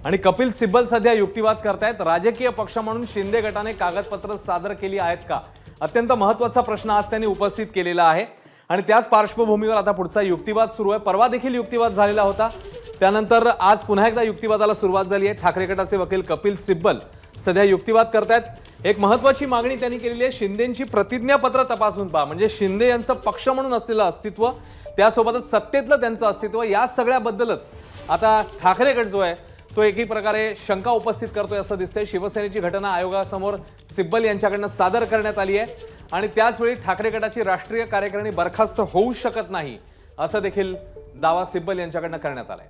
आणि कपिल सिब्बल सध्या युक्तिवाद करतायत। राजकीय पक्ष म्हणून शिंदे गटाने कागदपत्र सादर केली आहेत का, अत्यंत महत्त्वाचा प्रश्न आज त्यांनी उपस्थित केलेला आहे। आणि त्याच पार्श्वभूमीवर आता पुढचा युक्तिवाद सुरू आहे। परवा देखील युक्तिवाद झालेला होता, त्यानंतर आज पुन्हा एकदा युक्तिवादाला सुरुवात झाली आहे। ठाकरे गटाचे वकील कपिल सिब्बल सध्या युक्तिवाद करतायत। एक महत्त्वाची मागणी त्यांनी केलेली आहे, शिंदेंची प्रतिज्ञापत्र तपासून पहा, म्हणजे शिंदे यांचं पक्ष म्हणून असलेलं अस्तित्व, त्यासोबतच सत्तेतलं त्यांचं अस्तित्व, या सगळ्याबद्दलच आता ठाकरे गट जो आहे तो एकी प्रकारे शंका उपस्थित करतोय असं दिसतंय। शिवसेनेची घटना आयोगासमोर सिब्बल यांच्याकडून सादर करण्यात आली आहे आणि त्याचवेळी ठाकरे गटाची राष्ट्रीय कार्यकारिणी बरखास्त होऊ शकत नाही असं देखील दावा सिब्बल यांच्याकडून करण्यात आलाय।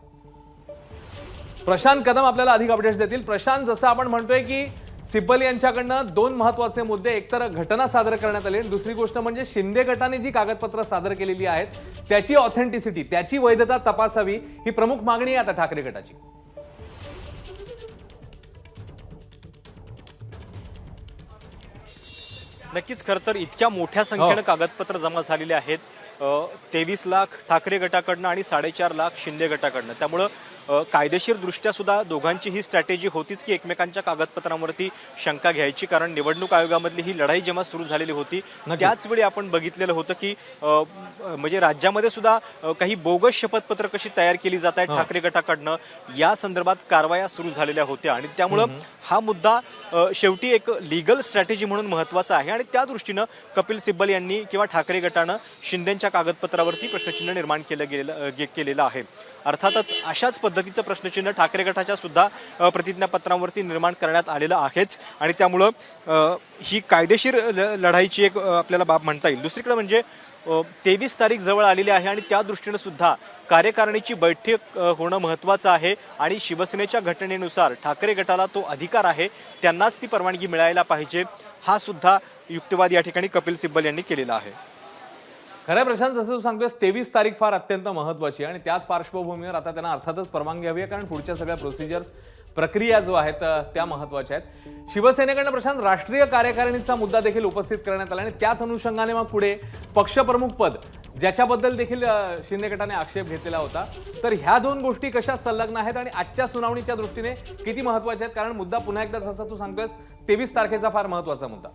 प्रशांत कदम आपल्याला अधिक अपडेट्स देतील। प्रशांत, जसं आपण म्हणतोय की सिब्बल यांच्याकडून दोन महत्त्वाचे मुद्दे, एकतर घटना सादर करण्यात आली, दुसरी गोष्ट म्हणजे शिंदे गटाने जी कागदपत्र सादर केलेली आहेत त्याची ऑथेंटिसिटी, त्याची वैधता तपासावी, ही प्रमुख मागणी आहे आता ठाकरे गटाची। नक्कीच, खरं तर इतक्या मोठ्या संख्येने कागदपत्र जमा झालेले आहेत, 23 लाख ठाकरे गटाकडनं आणि 4.5 लाख शिंदे गटाकडनं। त्यामुळं कायदेशीर दृष्ट्या सुद्धा दोघांची ही स्ट्रॅटेजी होतीच की एकमेकांच्या कागदपत्रांवरती शंका घ्यायची, कारण निवडणूक आयोगामधली ही लढाई जेव्हा सुरू झालेली होती त्याचवेळी आपण बघितलेलं होतं की म्हणजे राज्यामध्ये सुद्धा काही बोगस शपथपत्र कशी तयार केली जात आहेत ठाकरे गटाकडनं, या संदर्भात कारवाया सुरू झालेल्या होत्या। आणि त्यामुळं हा मुद्दा शेवटी एक लीगल स्ट्रॅटेजी म्हणून महत्त्वाचा आहे आणि त्या दृष्टीनं कपिल सिब्बल यांनी किंवा ठाकरे गटानं शिंदेंच्या कागदपत्रावरती प्रश्नचिन्ह निर्माण केलेलं आहे। अर्थातच अशाच पद्धतीचं प्रश्नचिन्ह ठाकरे गटाच्या सुद्धा प्रतिज्ञापत्रांवरती निर्माण करण्यात आलेलं आहेच आणि त्यामुळं ही कायदेशीर लढाईची एक आपल्याला बाब म्हणता येईल। दुसरीकडे म्हणजे 23 तारीख जवळ आलेली आहे आणि त्या दृष्टीनं सुद्धा कार्यकारिणीची बैठक होणं महत्त्वाचं आहे आणि शिवसेनेच्या घटनेनुसार ठाकरे गटाला तो अधिकार आहे, त्यांनाच ती परवानगी मिळायला पाहिजे, हा सुद्धा युक्तिवाद या ठिकाणी कपिल सिब्बल यांनी केलेला आहे। खरं प्रशांत, जसं तू सांगतोस 23 तारीख फार अत्यंत महत्त्वाची आणि त्याच पार्श्वभूमीवर आता त्यांना अर्थातच परवानगी हवी आहे, कारण पुढच्या सगळ्या प्रोसिजर्स, प्रक्रिया जो आहेत त्या महत्त्वाच्या आहेत। शिवसेनेकडनं प्रशांत राष्ट्रीय कार्यकारिणीचा मुद्दा देखील उपस्थित करण्यात आला आणि त्याच अनुषंगाने मग पुढे पक्षप्रमुख पद, ज्याच्याबद्दल देखील शिंदे गटाने आक्षेप घेतलेला होता, तर ह्या दोन गोष्टी कशा संलग्न आहेत आणि आजच्या सुनावणीच्या दृष्टीने किती महत्त्वाच्या आहेत, कारण मुद्दा पुन्हा एकदा जसं तू सांगतोस 23 तारखेचा फार महत्त्वाचा मुद्दा।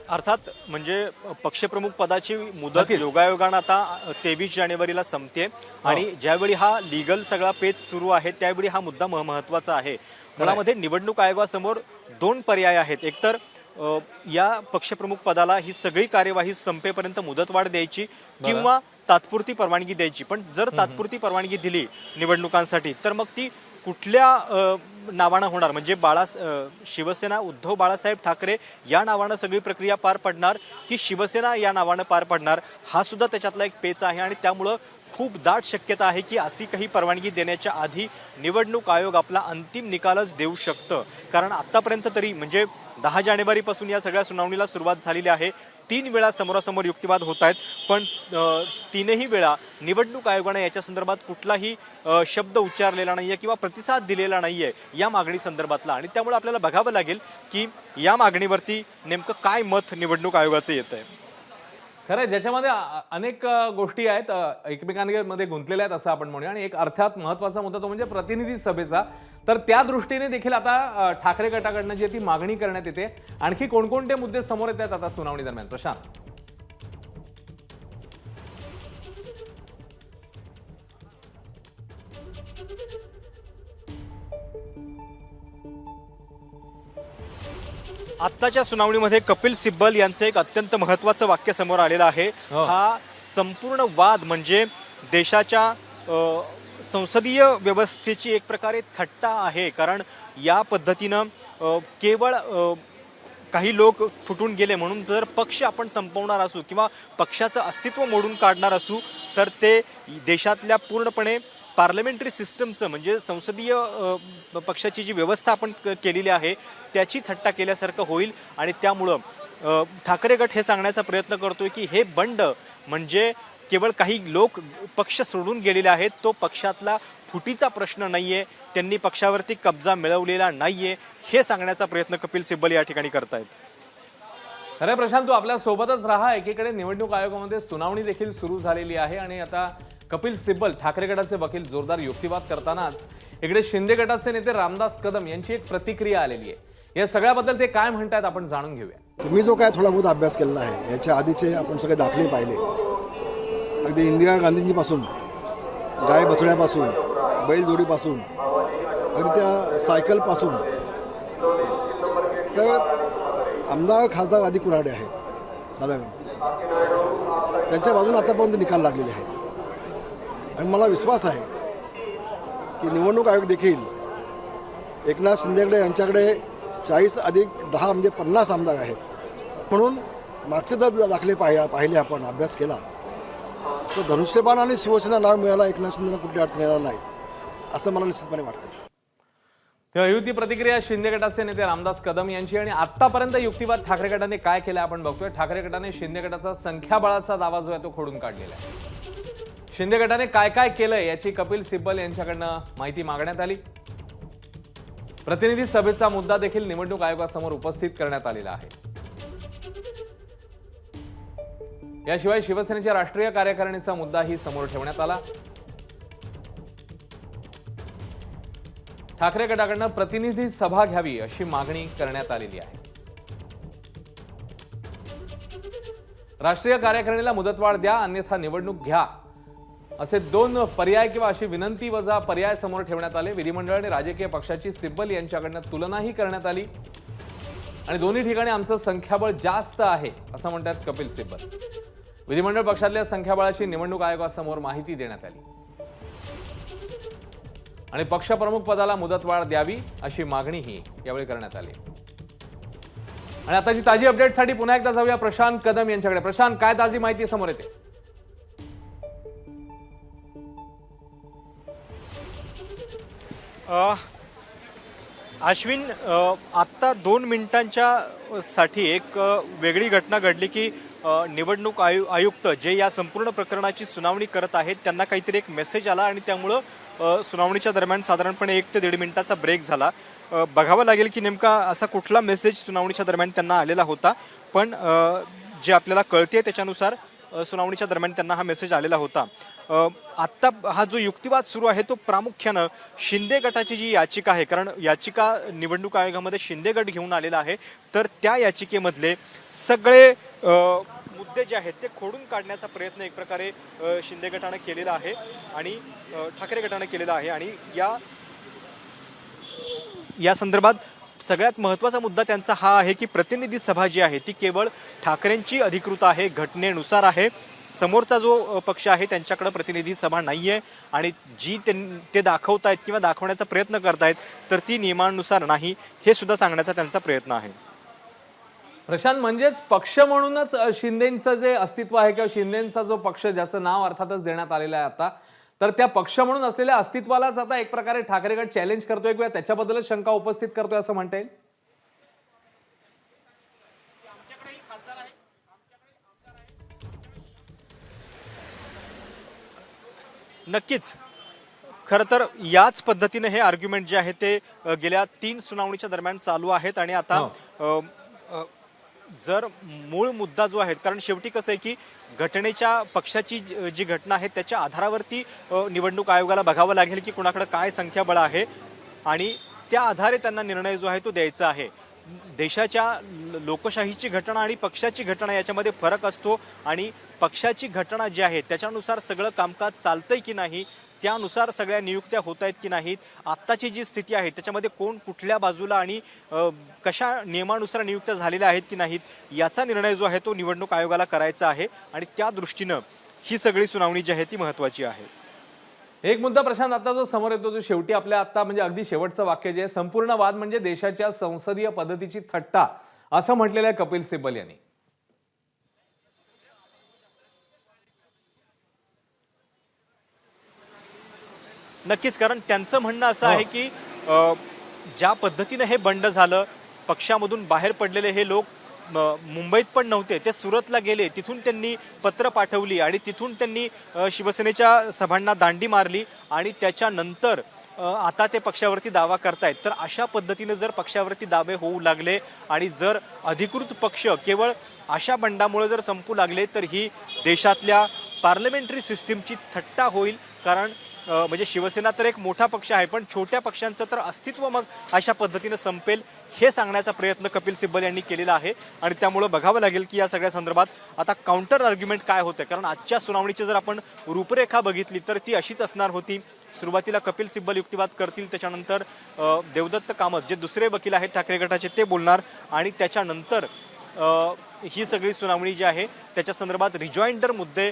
अर्थात म्हणजे पक्षप्रमुख पदाची मुदत योगायोगानं आता 23 जानेवारीला संपते आणि ज्यावेळी हा लीगल सगळा पेच सुरू आहे त्यावेळी हा मुद्दा महत्त्वाचा आहे। मुळामध्ये निवडणूक आयोगासमोर दोन पर्याय आहेत, एकतर या पक्षप्रमुख पदाला ही सगळी कार्यवाही संपेपर्यंत मुदतवाढ द्यायची किंवा तात्पुरती परवानगी द्यायची। पण जर तात्पुरती परवानगी दिली निवडणुकांसाठी तर मग ती कुठल्या नावानं होणार, म्हणजे शिवसेना उद्धव बाळासाहेब ठाकरे या नावानं सगळी प्रक्रिया पार पडणार की शिवसेना या नावानं पार पडणार, हा सुद्धा त्याच्यातला एक पेच आहे। आणि त्यामुळं खूप दाट शक्यता आहे की अशी काही परवानगी देण्याच्या आधी निवडणूक आयोग आपला अंतिम निकालच देऊ शकतं, कारण आतापर्यंत तरी म्हणजे 10 जानेवारीपासून या सगळ्या सुनावणीला सुरुवात झालेली आहे। 3 वेळा समोरासमोर युक्तिवाद होत आहेत, पण 3ही वेळा निवडणूक आयोगाने याच्या संदर्भात कुठलाही शब्द उच्चारलेला नाहीये किंवा प्रतिसाद दिलेला नाहीये या मागणी संदर्भातला। आणि त्यामुळे आपल्याला बघावं लागेल की या मागणीवरती नेमकं काय मत निवडणूक आयोगाचं येतंय। खरं, ज्याच्यामध्ये अनेक गोष्टी आहेत, एकमेकांमध्ये गुंतलेल्या आहेत असं आपण म्हणूया, आणि एक अर्थात महत्त्वाचा मुद्दा तो म्हणजे प्रतिनिधी सभेचा। तर त्या दृष्टीने देखील आता ठाकरे गटाकडनं जी ती मागणी करण्यात येते। आणखी कोणकोणते मुद्दे समोर येत आहेत आता सुनावणी दरम्यान प्रशांत? आत्ताच्या सुनावणीमध्ये कपिल सिब्बल यांचं एक अत्यंत महत्त्वाचं वाक्य समोर आलेलं आहे। हा संपूर्ण वाद म्हणजे देशाच्या संसदीय व्यवस्थेची एक प्रकारे थट्टा आहे, कारण या पद्धतीनं केवळ काही लोक फुटून गेले म्हणून जर पक्ष आपण संपवणार असू किंवा पक्षाचं अस्तित्व मोडून काढणार असू तर ते देशातल्या पूर्णपणे पार्लमेंटरी सिस्टमचं म्हणजे संसदीय पक्षाची जी व्यवस्था आपण केलेली आहे त्याची थट्टा केल्यासारखं होईल। आणि त्यामुळं ठाकरे गट हे सांगण्याचा प्रयत्न करतोय की हे बंड म्हणजे केवळ काही लोक पक्ष सोडून गेलेले आहेत, तो पक्षातला फुटीचा प्रश्न नाहीये, त्यांनी पक्षावरती कब्जा मिळवलेला नाहीये, हे सांगण्याचा प्रयत्न कपिल सिब्बल या ठिकाणी करतायत। खरं प्रशांत, तू आपल्या सोबतच राहा. एकीकडे निवडणूक आयोगामध्ये सुनावणी देखील सुरू झालेली आहे आणि आता कपिल सिब्बल ठाकरे गटाचे वकील जोरदार युक्तिवाद करतानाच इकडे शिंदे गटाचे नेते रामदास कदम यांची एक प्रतिक्रिया आलेली आहे. या सगळ्याबद्दल ते काय म्हणतात आपण जाणून घेऊया. तुम्ही जो काय थोडा बहुत अभ्यास केलेला आहे, याच्या आधीचे आपण सगळे दाखले पाहिले. अगदी इंदिरा गांधींजीपासून, गाय बछड्यापासून, बैलजोडीपासून, अगदी त्या सायकलपासून, तर आमदार खासदार आदी कुणाकडे आहेत साधारण त्यांच्या बाजूने आतापर्यंत निकाल लागलेले आहेत. आणि मला विश्वास आहे की निवडणूक आयोग देखील एकनाथ शिंदेकडे यांच्याकडे 40+10 म्हणजे 50 आमदार आहेत. म्हणून मागचे जर दाखले पाहिले आपण अभ्यास केला तर धनुष्यबाण आणि शिवसेना नाव मिळाला एकनाथ शिंदेना कुठली अडचण येणार नाही असं मला निश्चितपणे वाटतं. तेव्हा ही होती प्रतिक्रिया शिंदे गटाचे नेते रामदास कदम यांची. आणि आतापर्यंत युक्तिवाद ठाकरे गटाने काय केलं आपण बघतोय. ठाकरे गटाने शिंदे गटाचा संख्याबळाचा दावा जो आहे तो खोडून काढलेला आहे. शिंदे गटाने काय काय केलंय याची कपिल सिब्बल यांच्याकडनं माहिती मागण्यात आली. प्रतिनिधी सभेचा मुद्दा देखील निवडणूक आयोगासमोर उपस्थित करण्यात आलेला आहे. याशिवाय शिवसेनेच्या राष्ट्रीय कार्यकारिणीचा मुद्दाही समोर ठेवण्यात आला. ठाकरे गटाकडनं प्रतिनिधी सभा घ्यावी अशी मागणी करण्यात आलेली आहे. राष्ट्रीय कार्यकारिणीला मुदतवाढ द्या अन्यथा निवडणूक घ्या असे 2 पर्याय किंवा अशी विनंती वजा पर्याय समोर ठेवण्यात आले. विधिमंडळ आणि राजकीय पक्षाची सिब्बल यांच्याकडनं तुलनाही करण्यात आली आणि दोन्ही ठिकाणी आमचं संख्याबळ जास्त आहे असं म्हणतात कपिल सिब्बल. विधिमंडळ पक्षातल्या संख्याबळाची निवडणूक आयोगासमोर माहिती देण्यात आली आणि पक्षप्रमुख पदाला मुदतवाढ द्यावी अशी मागणीही यावेळी करण्यात आली. आणि आताची ताजी अपडेटसाठी पुन्हा एकदा जाऊया प्रशांत कदम यांच्याकडे. प्रशांत, काय ताजी माहिती समोर येते? अश्विन, आत्ता 2 मिनिटांच्या साठी एक वेगळी घटना घडली की निवडणूक आयुक्त जे या संपूर्ण प्रकरणाची सुनावणी करत आहेत त्यांना काहीतरी एक मेसेज आला आणि त्यामुळं सुनावणीच्या दरम्यान साधारणपणे 1 ते 1.5 मिनिटाचा ब्रेक झाला. बघावं लागेल की नेमका असा कुठला मेसेज सुनावणीच्या दरम्यान त्यांना आलेला होता. पण जे आपल्याला कळते त्याच्यानुसार सुनावणीच्या दरम्यान त्यांना हा मेसेज आलेला होता. आत्ता हा जो युक्तिवाद सुरू आहे तो प्रामुख्यानं शिंदे गटाची जी याचिका आहे, कारण याचिका निवडणूक आयोगामध्ये शिंदे गट घेऊन आलेला आहे, तर त्या याचिकेमधले सगळे मुद्दे जे आहेत ते खोडून काढण्याचा प्रयत्न एक प्रकारे शिंदे गटानं केलेला आहे आणि ठाकरे गटानं केलेला आहे. आणि या संदर्भात सगळ्यात महत्त्वाचा मुद्दा त्यांचा हा आहे की प्रतिनिधी सभा जी आहे ती केवळ ठाकरेंची अधिकृत आहे, घटनेनुसार आहे. समोरचा जो पक्ष आहे त्यांच्याकडे प्रतिनिधी सभा नाहीये आणि जी ते दाखवतायत किंवा दाखवण्याचा प्रयत्न करतायत तर ती नियमानुसार नाही, हे सुद्धा सांगण्याचा त्यांचा प्रयत्न आहे. प्रशांत, म्हणजेच पक्ष म्हणूनच शिंदेचं जे अस्तित्व आहे किंवा शिंदेचा जो पक्ष ज्याचं नाव अर्थातच देण्यात आलेलं आहे आता, तर त्या पक्ष म्हणून असलेल्या अस्तित्वालाच आता एक प्रकारे ठाकरे गट चॅलेंज करतोय किंवा त्याच्याबद्दलच शंका उपस्थित करतोय असं म्हणता येईल. नक्कीच. खरं तर याच पद्धतीने हे आर्ग्युमेंट जे आहे ते गेल्या 3 सुनावणीच्या दरम्यान चालू आहेत आणि आता जर मूळ मुद्दा जो आहे, कारण शेवटी कसं आहे की घटनेच्या पक्षाची जी घटना आहे त्याच्या आधारावरती निवडणूक आयोगाला बघावं लागेल की कुणाकडे काय संख्याबळ आहे आणि त्या आधारे त्यांना निर्णय जो आहे तो द्यायचा आहे. देशाच्या लोकशाहीची घटना आणि पक्षाची घटना याच्यामध्ये फरक असतो आणि पक्षाची घटना जी आहे त्याच्यानुसार सगळं कामकाज चालतंय की नाही, त्यानुसार सगळ्या नियुक्त्या होत आहेत की नाहीत, आत्ताची जी स्थिती आहे त्याच्यामध्ये कोण कुठल्या बाजूला आणि कशा नियमानुसार नियुक्त्या झालेल्या आहेत की नाहीत, याचा निर्णय जो आहे तो निवडणूक आयोगाला करायचा आहे आणि त्या दृष्टीनं ही सगळी सुनावणी जी आहे ती महत्त्वाची आहे. एक मुद्दा प्रशांत आता जो समोर येतो जो शेवटी आपल्या आता म्हणजे अगदी शेवटचं वाक्य जे आहे, संपूर्ण वाद म्हणजे देशाच्या संसदीय पद्धतीची थट्टा असं म्हटलेलं आहे कपिल सिब्बल यांनी. नक्कीच, कारण त्यांचं म्हणणं असं आहे की ज्या पद्धतीने हे बंड झालं, पक्षामधून बाहेर पडलेले हे लोक मुंबईत पण नव्हते, ते सुरतला गेले, तिथून त्यांनी पत्र पाठवली आणि तिथून त्यांनी शिवसेनेच्या सभांना दांडी मारली आणि त्याच्यानंतर आता ते पक्षावरती दावा करतायत, तर अशा पद्धतीने जर पक्षावरती दावे होऊ लागले आणि जर अधिकृत पक्ष केवळ अशा बंडामुळे जर संपू लागले तर ही देशातल्या पार्लमेंटरी सिस्टीमची थट्टा होईल. कारण म्हणजे शिवसेना तर एक मोठा पक्ष आहे, पण छोट्या पक्षांचं तर अस्तित्व मग अशा पद्धतीने संपेल हे सांगण्याचा प्रयत्न कपिल सिब्बल यांनी केलेला आहे. आणि त्यामुळं बघावं लागेल की या सगळ्या संदर्भात आता काउंटर आर्ग्युमेंट काय होतं. कारण आजच्या सुनावणीची जर आपण रूपरेखा बघितली तर ती अशीच असणार होती. सुरुवातीला कपिल सिब्बल युक्तिवाद करतील, त्याच्यानंतर देवदत्त कामत जे दुसरे वकील आहेत ठाकरे गटाचे ते बोलणार आणि त्याच्यानंतर ही सगळी सुनावणी जी आहे त्याच्या संदर्भात रिजॉइंडर मुद्दे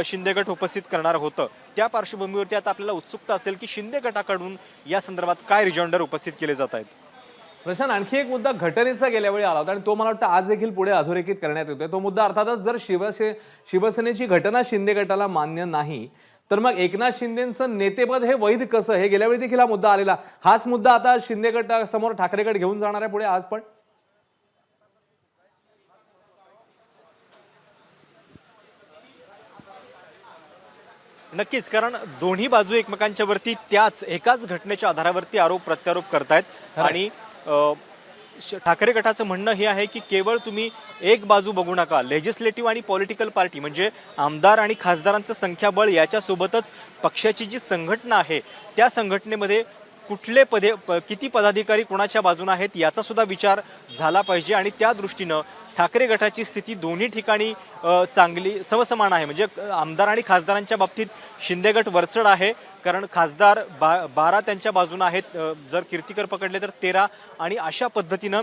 शिंदे गट उपस्थित करणार होतं. त्या पार्श्वभूमीवरती आता आपल्याला उत्सुकता असेल की शिंदे गटाकडून या संदर्भात काय रिजॉइंडर उपस्थित केले जात आहेत. प्रशांत, आणखी एक मुद्दा घटनेचा गेल्या वेळी आला होता आणि तो मला वाटतं आज देखील पुढे अधोरेखित करण्यात येतोय. तो मुद्दा अर्थातच जर शिवसेनेची घटना शिंदे गटाला मान्य नाही तर मग एकनाथ शिंदेचं नेतेपद हे वैध कसं, हे गेल्या वेळी देखील हा मुद्दा आलेला. हाच मुद्दा आता शिंदे गटासमोर ठाकरे गट घेऊन जाणार आहे पुढे आज पण. नक्कीच, कारण दोन्ही बाजू एकमेकांच्या वरती त्याच एकाच घटनेच्या आधारावरती आरोप प्रत्यारोप करतायत आणि ठाकरे गटाचं म्हणणं हे आहे की केवळ तुम्ही एक बाजू बघू नका. लेजिस्लेटिव्ह आणि पॉलिटिकल पार्टी म्हणजे आमदार आणि खासदारांचं संख्याबळ याच्यासोबतच पक्षाची जी संघटना आहे त्या संघटनेमध्ये कुठले किती पदाधिकारी कोणाच्या बाजूने आहेत याचा सुद्धा विचार झाला पाहिजे. आणि त्या दृष्टीनं ठाकरे गटाची स्थिती दोन्ही ठिकाणी चांगली समसमान आहे. म्हणजे आमदार आणि खासदारांच्या बाबतीत शिंदे गट वरचढ आहे, कारण खासदार 12 त्यांच्या बाजूने आहेत, जर कीर्तिकर पकडले तर 13, आणि अशा पद्धतीनं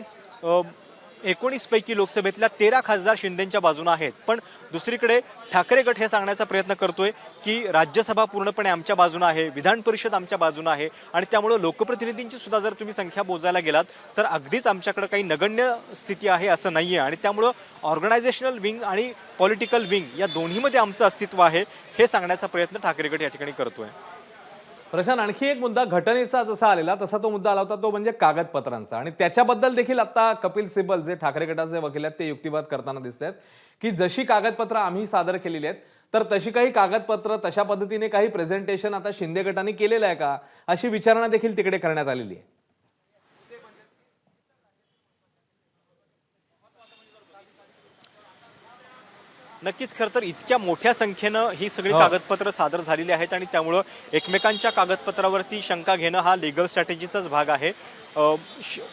19 पैकी लोकसभेतल्या 13 खासदार शिंदेच्या बाजूने आहेत. पण दुसरीकडे ठाकरे गट हे सांगण्याचा प्रयत्न करतोय की राज्यसभा पूर्णपणे आमच्या बाजूने आहे, विधान परिषद आमच्या बाजूने आहे, आणि त्यामुळे लोकप्रतिनिधींची सुद्धा जर तुम्ही संख्या मोजायला गेलात तर अगदीच आमच्याकडे काही नगण्य स्थिती आहे असं नाहीये. आणि त्यामुळं ऑर्गनायझेशनल विंग आणि पॉलिटिकल विंग या दोन्हीमध्ये आमचं अस्तित्व आहे हे सांगण्याचा प्रयत्न ठाकरे गट या ठिकाणी करतोय. प्रशांत, आणखी एक मुद्दा घटनेचा जसा आलेला तसा तो मुद्दा आला होता तो म्हणजे कागदपत्रांचा. आणि त्याच्याबद्दल देखील आता कपिल सिब्बल जे ठाकरे गटाचे वकील आहेत ते युक्तिवाद करताना दिसत आहेत की जशी कागदपत्र आम्ही सादर केलेली आहेत तर तशी काही कागदपत्र तशा पद्धतीने काही प्रेझेंटेशन आता शिंदे गटाने केलेलं आहे का, अशी विचारणा देखील तिकडे करण्यात आलेली आहे. नक्कीच, खरं तर इतक्या मोठ्या संख्येनं ही सगळी कागदपत्र सादर झालेली आहेत आणि त्यामुळं एकमेकांच्या कागदपत्रावरती शंका घेणं हा लिगल स्ट्रॅटेजीचाच भाग आहे.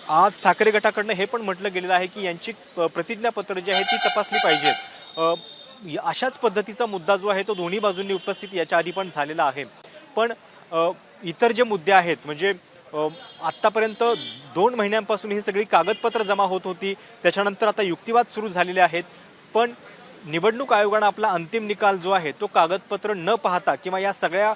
आज ठाकरे गटाकडनं हे पण म्हटलं गेलेलं आहे की यांची प्रतिज्ञापत्र जी आहे ती तपासली पाहिजेत. अशाच पद्धतीचा मुद्दा जो आहे तो दोन्ही बाजूंनी उपस्थित याच्या आधी पण झालेला आहे. पण इतर जे मुद्दे आहेत म्हणजे आत्तापर्यंत 2 महिन्यांपासून ही सगळी कागदपत्र जमा होत होती, त्याच्यानंतर आता युक्तिवाद सुरू झालेले आहेत. पण निवडणूक आयोगानं आपला अंतिम निकाल जो आहे तो कागदपत्र न पाहता किंवा या सगळ्या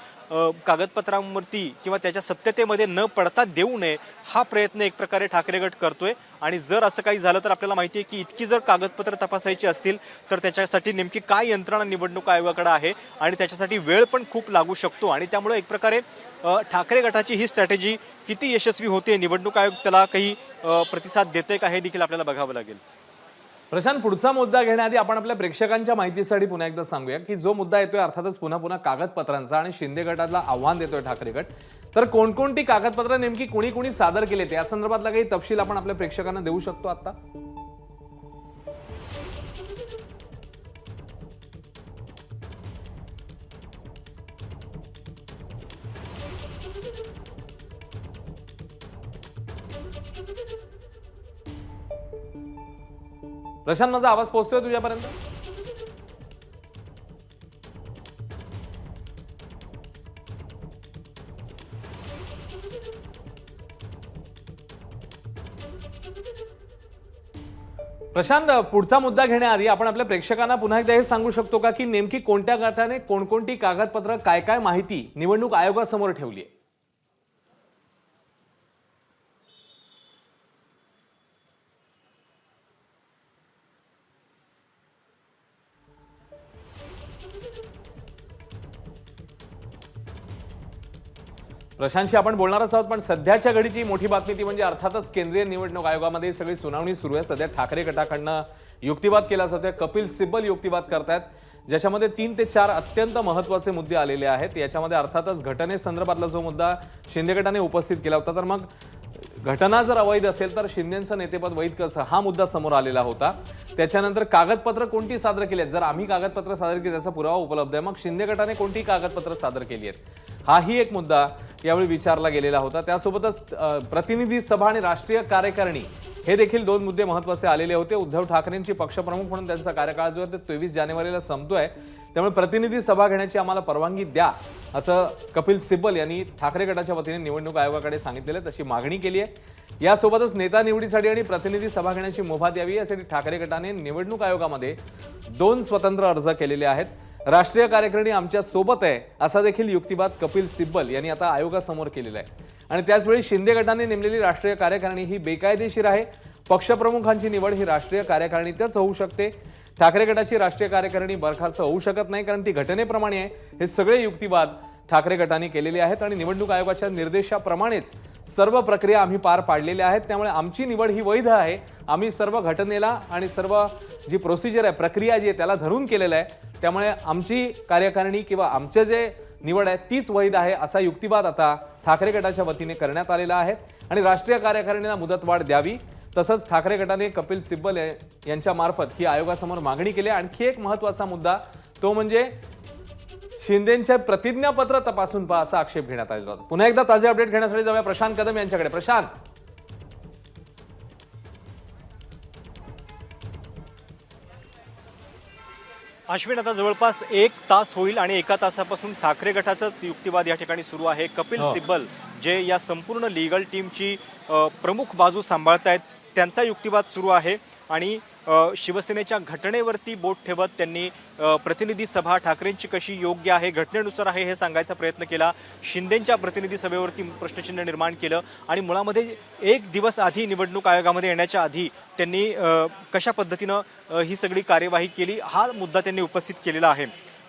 कागदपत्रांवरती किंवा त्याच्या सत्यतेमध्ये न पडता देऊ नये हा प्रयत्न एक प्रकारे ठाकरे गट करतोय. आणि जर असं काही झालं तर आपल्याला माहिती आहे की इतकी जर कागदपत्र तपासायची असतील तर त्याच्यासाठी नेमकी काय यंत्रणा निवडणूक आयोगाकडे आहे आणि त्याच्यासाठी वेळ पण खूप लागू शकतो. आणि त्यामुळे एक प्रकारे ठाकरे गटाची ही स्ट्रॅटेजी किती यशस्वी होते, निवडणूक आयोग त्याला काही प्रतिसाद देते का हे देखील आपल्याला बघावं लागेल. प्रशांत, पुढचा मुद्दा घेण्याआधी आपण आपल्या प्रेक्षकांच्या माहितीसाठी पुन्हा एकदा सांगूया की जो मुद्दा येतोय अर्थातच पुन्हा कागदपत्रांचा आणि शिंदे गटाला आव्हान देतोय ठाकरे गट. तर कोणकोणती कागदपत्र नेमकी कुणी सादर केले या संदर्भातला काही तपशील आपण आपल्या प्रेक्षकांना देऊ शकतो आता. प्रशांत, माझा आवाज पोहोचतोय तुझ्यापर्यंत? प्रशांत, पुढचा मुद्दा घेण्याआधी आपण आपल्या प्रेक्षकांना पुन्हा एकदा हे सांगू शकतो का की नेमकी कोणत्या गटाने कोणकोणती कागदपत्र काय माहिती निवडणूक आयोगासमोर ठेवली आहे? प्रशांतशी आपण बोलणारच आहोत, पण सध्याच्या घडीची मोठी बातमी ती म्हणजे अर्थातच केंद्रीय निवडणूक आयोगामध्ये सगळी सुनावणी सुरू आहे. सध्या ठाकरे गटाकडनं युक्तिवाद केला जातोय, कपिल सिब्बल युक्तिवाद करतायत. ज्याच्यामध्ये 3 ते 4 अत्यंत महत्त्वाचे मुद्दे आलेले आहेत। याच्यामध्ये अर्थातच घटनेसंदर्भातला जो मुद्दा शिंदे गटाने उपस्थित केला होता, तर मग घटना जर अवैध असेल तर शिंदेचं नेतेपद वैध कसं, हा मुद्दा समोर आलेला होता। त्याच्यानंतर कागदपत्र कोणती सादर केली आहेत, जर आम्ही कागदपत्र सादर केली त्याचा पुरावा उपलब्ध आहे, मग शिंदे गटाने कोणती कागदपत्र सादर केली आहेत, हाही एक मुद्दा यावेळी विचारला गेलेला होता। त्यासोबतच प्रतिनिधी सभा आणि राष्ट्रीय कार्यकारिणी हे देखील 2 मुद्दे महत्त्वाचे आलेले होते। उद्धव ठाकरेंची पक्षप्रमुख म्हणून त्यांचा कार्यकाळ जो आहे ते 23 जानेवारीला संपतोय, त्यामुळे प्रतिनिधी सभा घेण्याची आम्हाला परवानगी द्या, असं कपिल सिब्बल यांनी ठाकरे गटाच्या वतीने निवडणूक आयोगाकडे सांगितलेलं आहे, तशी मागणी केली आहे। यासोबतच नेता निवडीसाठी आणि प्रतिनिधी सभा घेण्याची मुभा द्यावी यासाठी ठाकरे गटाने निवडणूक आयोगामध्ये 2 स्वतंत्र अर्ज केलेले आहेत। राष्ट्रीय कार्यकारिणी आमच्या सोबत आहे असा देखील युक्तिवाद कपिल सिब्बल यांनी आता आयोगासमोर केलेला आहे। आणि त्याचवेळी शिंदे गटाने नेमलेली राष्ट्रीय कार्यकारिणी ही बेकायदेशीर आहे, पक्षप्रमुखांची निवड ही राष्ट्रीय कार्यकारिणीतच होऊ शकते, ठाकरे गटाची राष्ट्रीय कार्यकारिणी बरखास्त होऊ शकत नाही कारण ती घटनेप्रमाणे आहे। हे सगळे युक्तिवाद ठाकरे गटाने केलेले आहेत आणि निवडणूक आयोगाच्या निर्देशाप्रमाणेच सर्व प्रक्रिया आम्ही पार पाडलेल्या आहेत, त्यामुळे आमची निवड ही वैध आहे। आम्ही सर्व घटनेला आणि सर्व जी प्रोसिजर आहे, प्रक्रिया जी आहे त्याला धरून केलेलं आहे, त्यामुळे आमची कार्यकारिणी किंवा आमचे जे निवड आहे तीच वैध आहे असा युक्तिवाद आता ठाकरे गटाच्या वतीने करण्यात आलेला आहे। आणि राष्ट्रीय कार्यकारिणीला मुदतवाढ द्यावी, तसंच ठाकरे गटाने कपिल सिब्बल यांच्या मार्फत ही आयोगासमोर मागणी केली। आणखी एक महत्त्वाचा मुद्दा तो म्हणजे शिंदेंचे प्रतिज्ञापत्र तपासून पहा असा आक्षेप घेण्यात आलेला होता। पुन्हा एकदा ताजे अपडेट घेण्यासाठी जाऊया प्रशांत कदम यांच्याकडे। प्रशांत, अश्विन, आता जवळपास 1 तास होईल आणि 1 तासापासून ठाकरे गटाचाच युक्तिवाद या ठिकाणी सुरू आहे। कपिल सिब्बल जे या संपूर्ण लीगल टीमची प्रमुख बाजू सांभाळतायत त्यांचा युक्तिवाद सुरू आहे आणि शिवसेनेच्या घटनेवरती बोट ठेवत त्यांनी प्रतिनिधी सभा ठाकरेंची कशी योग्य आहे, घटनेनुसार आहे हे सांगायचा प्रयत्न केला। शिंदेंच्या प्रतिनिधी सभेवरती प्रश्नचिन्ह निर्माण केलं आणि मुळामध्ये 1 दिवस आधी निवडणूक आयोगामध्ये येण्याच्या आधी त्यांनी कशा पद्धतीनं ही सगळी कार्यवाही केली हा मुद्दा त्यांनी उपस्थित केलेला आहे।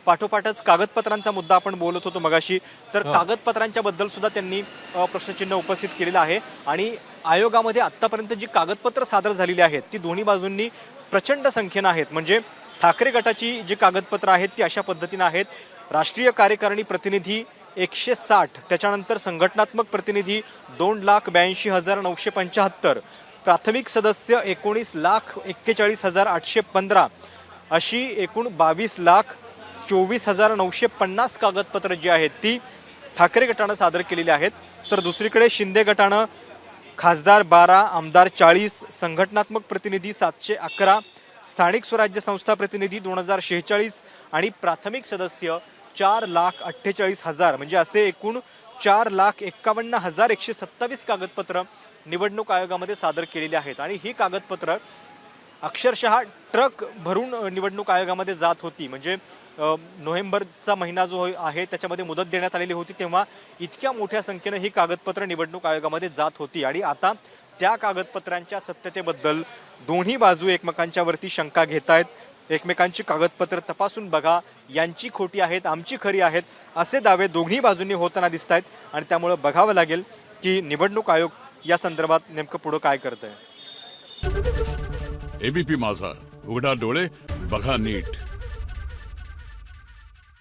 पाठोपाठच कागदपत्रांचा मुद्दा आपण बोलत होतो मगाशी, तर कागदपत्रांच्या बद्दल सुद्धा त्यांनी प्रश्नचिन्ह उपस्थित केलेलं आहे आणि आयोगामध्ये आतापर्यंत जी कागदपत्र सादर झालेली आहेत ती दोन्ही बाजूंनी प्रचंड संख्येनं आहेत। म्हणजे ठाकरे गटाची जी कागदपत्र आहेत ती अशा पद्धतीनं आहेत, राष्ट्रीय कार्यकारिणी प्रतिनिधी 160, त्याच्यानंतर संघटनात्मक प्रतिनिधी 2,82,975, प्राथमिक सदस्य 19,41,815, अशी एकूण 22,24,950 कागदपत्र जी आहेत ती ठाकरे गटानं सादर केलेली आहेत। तर दुसरीकडे शिंदे गटानं खासदार 12, आमदार 40, संघटनात्मक प्रतिनिधी 711, स्थानिक स्वराज्य संस्था प्रतिनिधी 2046 आणि प्राथमिक सदस्य 4,48,000 म्हणजे असे एकूण 4,51,127 कागदपत्र निवडणूक आयोगामध्ये सादर केलेली आहेत। आणि ही कागदपत्र अक्षरशः ट्रक भरून निवडणूक आयोगामध्ये जात होती। म्हणजे नोव्हेंबरचा महिना जो आहे त्याच्यामध्ये मुदत देण्यात आलेली होती, तेव्हा इतक्या मोठ्या संख्येनं ही कागदपत्र निवडणूक आयोगामध्ये जात होती आणि आता त्या कागदपत्रांच्या सत्यतेबद्दल दोन्ही बाजू एकमेकांच्या वरती शंका घेत आहेत। एकमेकांची कागदपत्र तपासून बघा, यांची खोटी आहेत आमची खरी आहेत असे दावे दोन्ही बाजूंनी होताना दिसत आहेत आणि त्यामुळे बघावं लागेल की निवडणूक आयोग या संदर्भात नेमकं पुढे काय करत आहे। एबीपी माझा, उघडा डोळे बघा नीट।